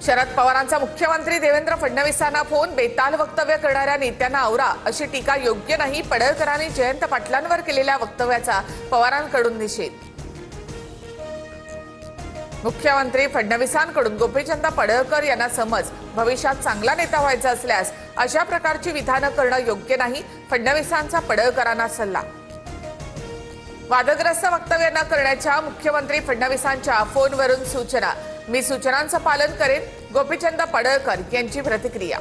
शरद पवारांचा मुख्यमंत्री देवेंद्र फडणवीसांना फोन, बेताल वक्तव्य करणाऱ्या नेत्यांना आवरा अशी टीका योग्य नाही। पडळकरांनी जयंत पाटलांवर केलेल्या वक्तव्याचा पवारांकडून निषेध। मुख्यमंत्री फडणवीसांकडून गोपीचंद पडळकर यांना समज, भविष्यात चांगला नेता व्हायचा असल्यास अशा प्रकारची विधानं करणं योग्य नाही। फडणवीसांचा पडळकरांना सल्ला। वादग्रस्त वक्तव्य न करण्याच्या मुख्यमंत्री फडणवीसांच्या फोनवरून सूचना, मी सूचनांचं पालन करेन। गोपीचंद पडळकर यांची प्रतिक्रिया।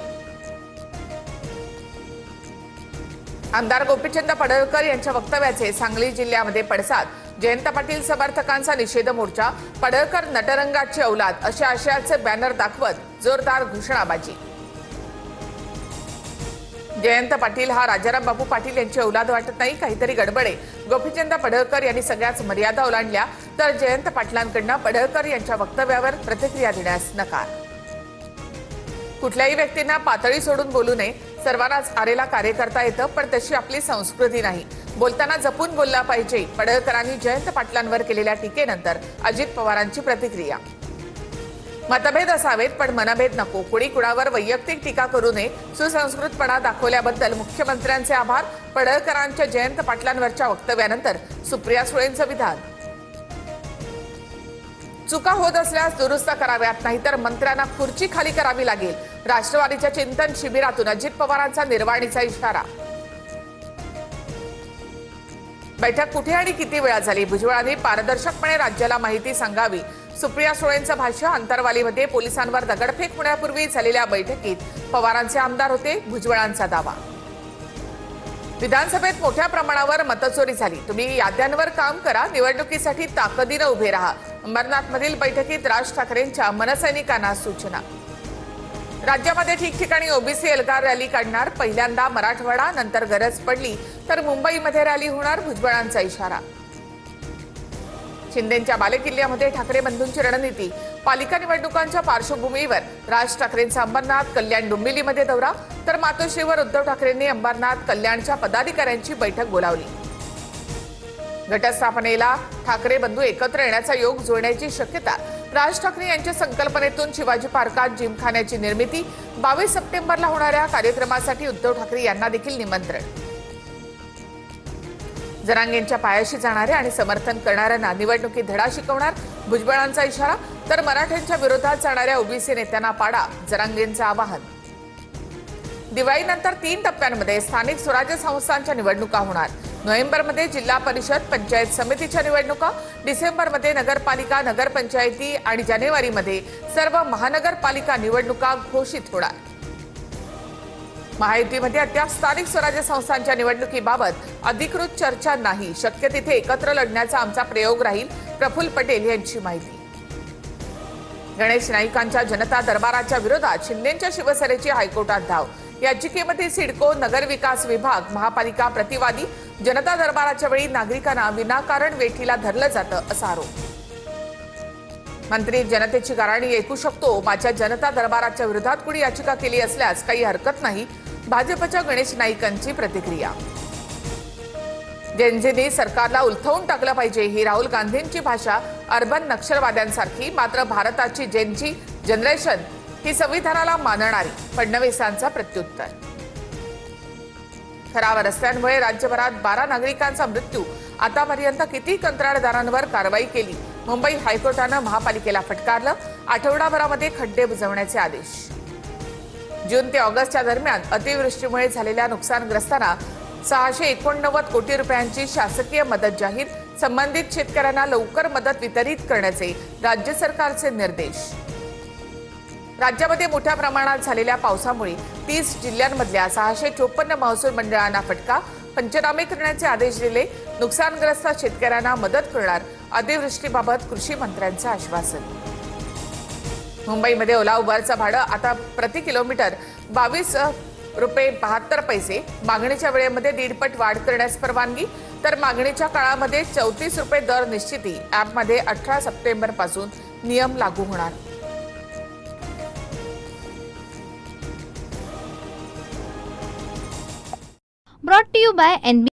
आमदार गोपीचंद पडळकर यांच्या वक्तव्याचे सांगली जिल्ह्यामध्ये पडसाद। जयंत पाटील समर्थकांचा निषेध मोर्चा। पडळकर नटरंगाची औलाद अशा आशयाचे बॅनर दाखवत जोरदार घोषणाबाजी। जयंत पाटील हा राजाराम बापू पाटील यांची औलाद वाटत नाही, काहीतरी गडबड आहे। गोपीचंद पडळकर यांनी सगळ्याच मर्यादा ओलांडल्या तर जयंत पाटलांकडून पडळकर यांच्या वक्तव्यावर प्रतिक्रिया देण्यास नकार। कुठल्याही व्यक्तींना पातळी सोडून बोलू नये, सर्वांनाच आरेला कार्य करता येतं, पण तशी आपली संस्कृती नाही। बोलताना जपून बोलला पाहिजे। पडळकरांनी जयंत पाटलांवर केलेल्या टीकेनंतर अजित पवारांची प्रतिक्रिया। मतभेद असावेत पण मनभेद नको, कुणी कुणावर वैयक्तिक टीका करू नये। सुसंस्कृतपणा दाखवल्याबद्दल मुख्यमंत्र्यांचे आभार। पडळकरांच्या जयंत पाटलांवरच्या वक्तव्यानंतर सुप्रिया सुळेंचं विधान। चुका होत असल्यास दुरुस्त कराव्यात, नाहीतर मंत्र्यांना खुर्ची खाली करावी लागेल। राष्ट्रवादीच्या चिंतन शिबिरातून अजित पवारांचा निर्वाणीचा इशारा। बैठक कुठे आणि किती वेळा झाली, भुजबळांनी पारदर्शकपणे राज्याला माहिती सांगावी। सुप्रिया सुळेंचं भाष्य। अंतरवालीमध्ये पोलिसांवर दगडफेक होण्यापूर्वी झालेल्या बैठकीत पवारांचे आमदार होते, भुजबळांचा दावा। विधानसभेत मोठ्या प्रमाणावर मतचोरी झाली, तुम्ही याद्यांवर काम करा, निवडणुकीसाठी ताकदीने उभे राहा। अंबरनाथमधील बैठकीत राज ठाकरेंच्या मनसैनिकांना सूचना। राज्यामध्ये ठिकठिकाणी ओबीसी एल्गार रॅली काढणार, पहिल्यांदा मराठवाडा, नंतर गरज पडली तर मुंबईमध्ये रॅली होणार, भुजबळांचा इशारा। शिंदेंच्या बालेकिल्ल्यामध्ये ठाकरे बंधूंची रणनीती। पालिका निवडणुकांच्या पार्श्वभूमीवर राज ठाकरेंचा अंबरनाथ, कल्याण, डोंबिवलीमध्ये दौरा, तर मातोश्रीवर उद्धव ठाकरेंनी अंबरनाथ, कल्याणच्या पदाधिकाऱ्यांची बैठक बोलावली। घटस्थापनेला ठाकरे बंधू एकत्र येण्याचा योग जुळण्याची शक्यता। राज ठाकरे यांच्या संकल्पनेतून शिवाजी पार्कात जिमखान्याची निर्मिती। 22 सप्टेंबरला होणाऱ्या कार्यक्रमासाठी उद्धव ठाकरे यांना देखील निमंत्रण। जरांगेंच्या पायाशी जाणाऱ्या आणि समर्थन करणाऱ्यांना निवडणुकीत धडा शिकवणार, भुजबळांचा इशारा। तर मराठ्यांच्या विरोधात जाणाऱ्या ओबीसी नेत्यांना पाडा, जरांगेंचं आवाहन। दिवाळीनंतर 3 टप्प्यांमध्ये स्थानिक स्वराज्य संस्थांच्या निवडणुका होणार। नोव्हेंबरमध्ये जिल्हा परिषद, पंचायत समितीच्या निवडणुका, डिसेंबरमध्ये नगरपालिका, नगरपंचायती आणि जानेवारीमध्ये सर्व महानगरपालिका निवडणुका घोषित होणार। महायुतीमध्ये अद्याप स्थानिक स्वराज्य संस्थांच्या निवडणुकीबाबत अधिकृत चर्चा नाही, शक्य तिथे एकत्र लढण्याचा आमचा प्रयोग राहील, प्रफुल्ल पटेल यांची माहिती। गणेश नाईकांच्या जनता दरबाराच्या विरोधात शिंदेंच्या शिवसेनेची हायकोर्टात धाव। याचिकेमध्ये सिडको, नगरविकास विभाग, महापालिका प्रतिवादी। जनता दरबाराच्या वेळी नागरिकांना विनाकारण वेठीला धरलं जातं असा आरोप। मंत्री जनतेची गाराणी ऐकू शकतो, माझ्या जनता दरबाराच्या विरोधात कुणी याचिका केली असल्यास काही हरकत नाही, भाजपच्या गणेश नाईकांची प्रतिक्रिया। जेनझीने सरकारला उलथवून टाकलं पाहिजे, ही राहुल गांधींची भाषा अर्बन नक्षलवाद्यांसारखी, मात्र भारताची जेनझी जनरेशन ही संविधानाला मानणारी, फडणवीसांचा प्रत्युत्तर। खराब रस्त्यांमुळे राज्यभरात 12 नागरिकांचा मृत्यू, आतापर्यंत किती कंत्राटदारांवर कारवाई केली, मुंबई हायकोर्टानं महापालिकेला फटकारलं, आठवडाभरामध्ये खड्डे बुजवण्याचे आदेश। जून ते ऑगस्टच्या दरम्यान अतिवृष्टीमुळे झालेल्या नुकसानग्रस्तांना 689 कोटी रुपयांची शासकीय मदत जाहीर, संबंधित शेतकऱ्यांना लवकर मदत वितरित करण्याचे राज्य सरकारचे निर्देश। राज्यामध्ये मोठ्या प्रमाणात झालेल्या पावसामुळे 30 जिल्ह्यांमधल्या 654 महसूल मंडळांना फटका, पंचनामे करण्याचे आदेश दिले, नुकसानग्रस्त शेतकऱ्यांना मदत करणार, अतिवृष्टीबाबत कृषी मंत्र्यांचं आश्वासन। मुंबईमध्ये ओला उबरचं भाडं आता प्रति किलोमीटर 22 रुपये 72 पैसे, मागणीच्या वेळेमध्ये 1.5 पट वाढ करण्यास परवानगी, तर मागणीच्या काळामध्ये 34 रुपये दर निश्चिती। ॲपमध्ये 18 सप्टेंबर पासून नियम लागू होणार। brought to you by NB